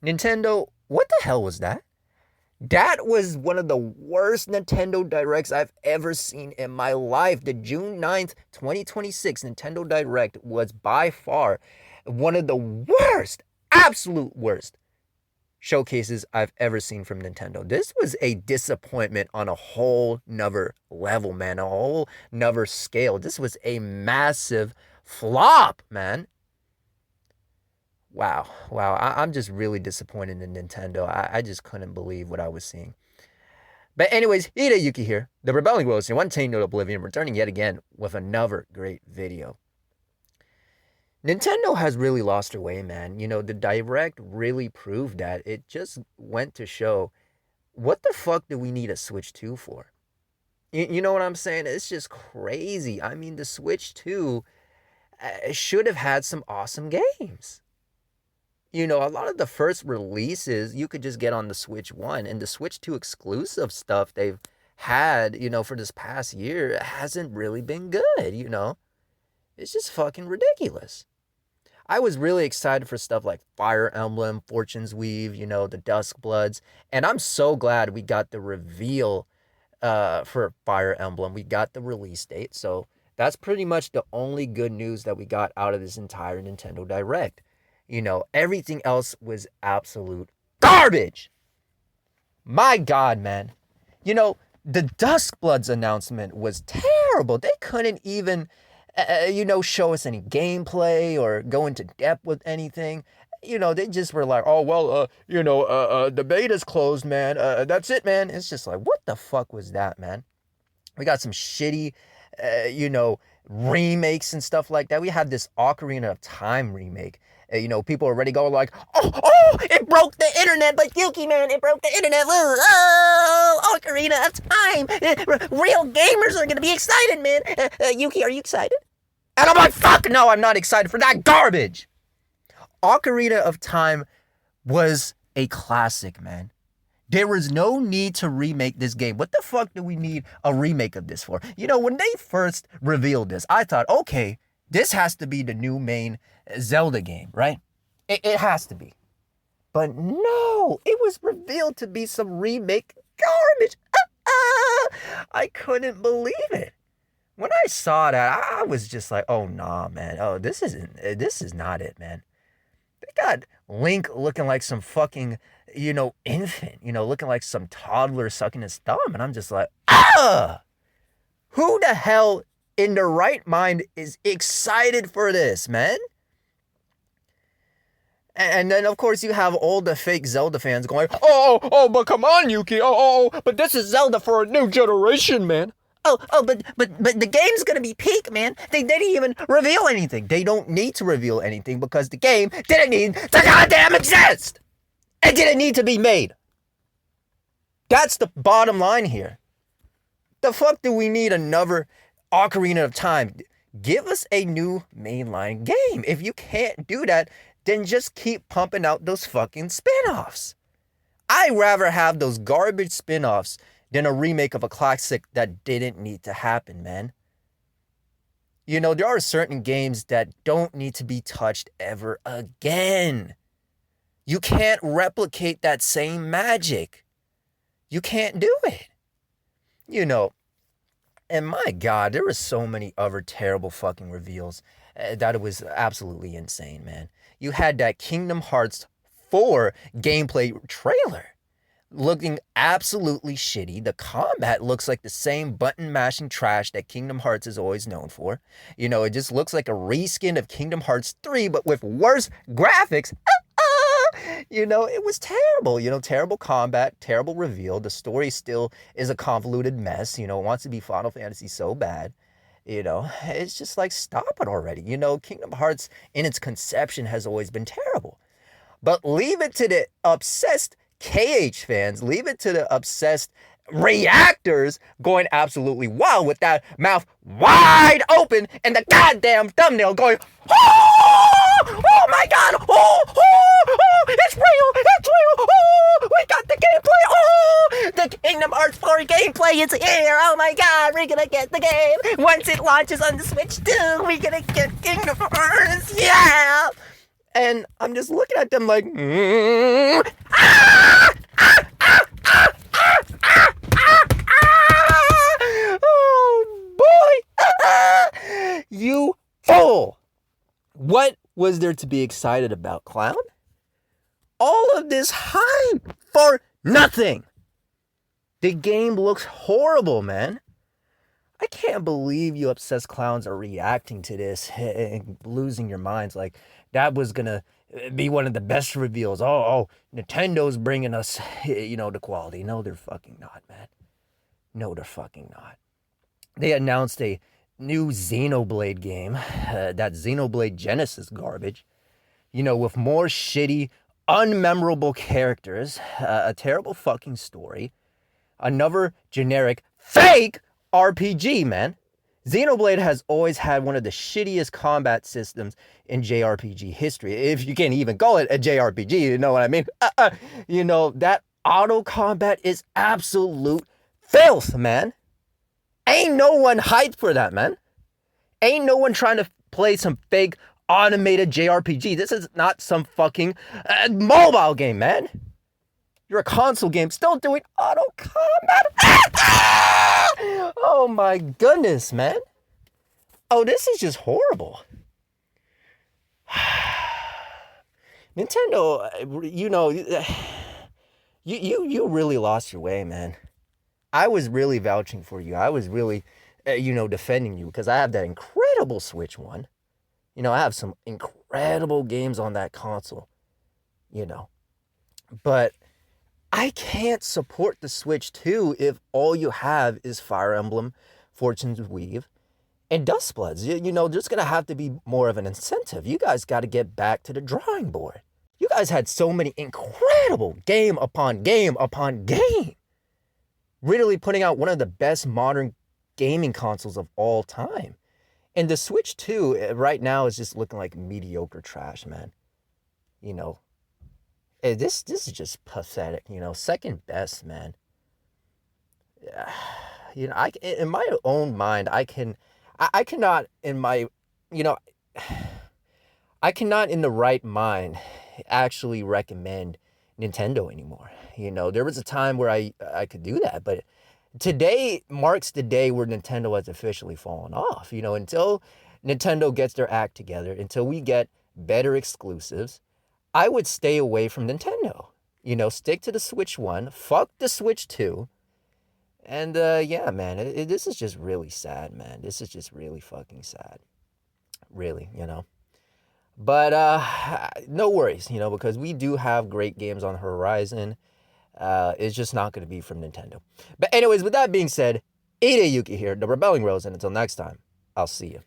Nintendo, what the hell was that? That was one of the worst Nintendo Directs I've ever seen in my life. The June 9th, 2026 Nintendo Direct was by far one of the worst, absolute worst showcases I've ever seen from Nintendo. This was a disappointment on a whole nother level, man, a whole nother scale. This was a massive flop, man. Wow. I'm just really disappointed in Nintendo. I just couldn't believe what I was seeing. But anyways, Yuki here, the Rebelling Wilson, one chain note Oblivion, returning yet again with another great video. Nintendo has really lost their way, man. The Direct really proved that. It just went to show, what the fuck do we need a Switch 2 for? You know what I'm saying? It's just crazy. I mean, the Switch 2 should have had some awesome games. A lot of the first releases you could just get on the Switch 1, and the Switch 2 exclusive stuff they've had, for this past year hasn't really been good. It's just fucking ridiculous. I was really excited for stuff like Fire Emblem, Fortune's Weave, the Dusk Bloods, and I'm so glad we got the reveal for Fire Emblem. We got the release date, so that's pretty much the only good news that we got out of this entire Nintendo Direct. Everything else was absolute garbage. My God, man. The Duskbloods announcement was terrible. They couldn't even, show us any gameplay or go into depth with anything. They just were like, oh, well, the beta's closed, man. That's it, man. It's just like, what the fuck was that, man? We got some shitty, remakes and stuff like that. We had this Ocarina of Time remake. People already going like, oh, it broke the internet, but Yuki, man, it broke the internet. Oh, Ocarina of Time. Real gamers are going to be excited, man. Yuki, are you excited? And I'm like, fuck no, I'm not excited for that garbage. Ocarina of Time was a classic, man. There was no need to remake this game. What the fuck do we need a remake of this for? When they first revealed this, I thought, okay, this has to be the new main Zelda game, right? It has to be. But no, it was revealed to be some remake garbage. I couldn't believe it. When I saw that, I was just like, oh, nah, man. Oh, this is not it, man. They got Link looking like some fucking, infant, looking like some toddler sucking his thumb. And I'm just like, who the hell in their right mind is excited for this, man? And then, of course, you have all the fake Zelda fans going, oh, but come on, Yuki. But this is Zelda for a new generation, man. But the game's gonna be peak, man. They didn't even reveal anything. They don't need to reveal anything because the game didn't need to goddamn exist. It didn't need to be made. That's the bottom line here. The fuck do we need another Ocarina of Time? Give us a new mainline game. If you can't do that, then just keep pumping out those fucking spin-offs. I'd rather have those garbage spin-offs than a remake of a classic that didn't need to happen, man. There are certain games that don't need to be touched ever again. You can't replicate that same magic. You can't do it. And my God, there were so many other terrible fucking reveals that it was absolutely insane, man. You had that Kingdom Hearts 4 gameplay trailer looking absolutely shitty. The combat looks like the same button mashing trash that Kingdom Hearts is always known for. It just looks like a reskin of Kingdom Hearts 3, but with worse graphics. It was terrible. Terrible combat, terrible reveal. The story still is a convoluted mess. It wants to be Final Fantasy so bad. It's just like, stop it already. Kingdom Hearts in its conception has always been terrible. But leave it to the obsessed KH fans, leave it to the obsessed reactors going absolutely wild with that mouth wide open and the goddamn thumbnail going, oh my God, it's real, we got the gameplay, the Kingdom Hearts 4 gameplay is here, oh my God, we're gonna get the game, once it launches on the Switch 2, we're gonna get Kingdom Hearts, yeah! And I'm just looking at them like, oh boy, you fool. What was there to be excited about, clown? All of this hype for nothing. The game looks horrible, man. I can't believe you obsessed clowns are reacting to this and losing your minds. Like, that was gonna be one of the best reveals. Oh, Nintendo's bringing us, the quality. No, they're fucking not, man. No, they're fucking not. They announced a new Xenoblade game, that Xenoblade Genesis garbage, with more shitty, unmemorable characters, a terrible fucking story, another generic, fake RPG, man. Xenoblade has always had one of the shittiest combat systems in JRPG history, if you can't even call it a JRPG, you know what I mean? That auto combat is absolute filth, man. Ain't no one hyped for that, man. Ain't no one trying to play some fake automated JRPG. This is not some fucking mobile game, man. You're a console game still doing auto combat. Oh my goodness, man. Oh, this is just horrible. Nintendo, you really lost your way, man. I was really vouching for you. I was really, defending you because I have that incredible Switch one. I have some incredible games on that console, But I can't support the Switch 2 if all you have is Fire Emblem, Fortune's Weave, and Dustbloods. There's going to have to be more of an incentive. You guys got to get back to the drawing board. You guys had so many incredible game upon game upon game. Really putting out one of the best modern gaming consoles of all time. And the Switch 2 right now is just looking like mediocre trash, man. This is just pathetic, second best, man. In my own mind, I cannot in the right mind actually recommend Nintendo anymore. There was a time where I could do that, but today marks the day where Nintendo has officially fallen off. Until Nintendo gets their act together, until we get better exclusives, I would stay away from Nintendo. Stick to the Switch 1, fuck the Switch 2. And yeah, man, this is just really sad, man. This is just really fucking sad. Really, But no worries, because we do have great games on the horizon. It's just not going to be from Nintendo. But anyways, with that being said, Yuki here, the Rebelling Rose, and until next time, I'll see you.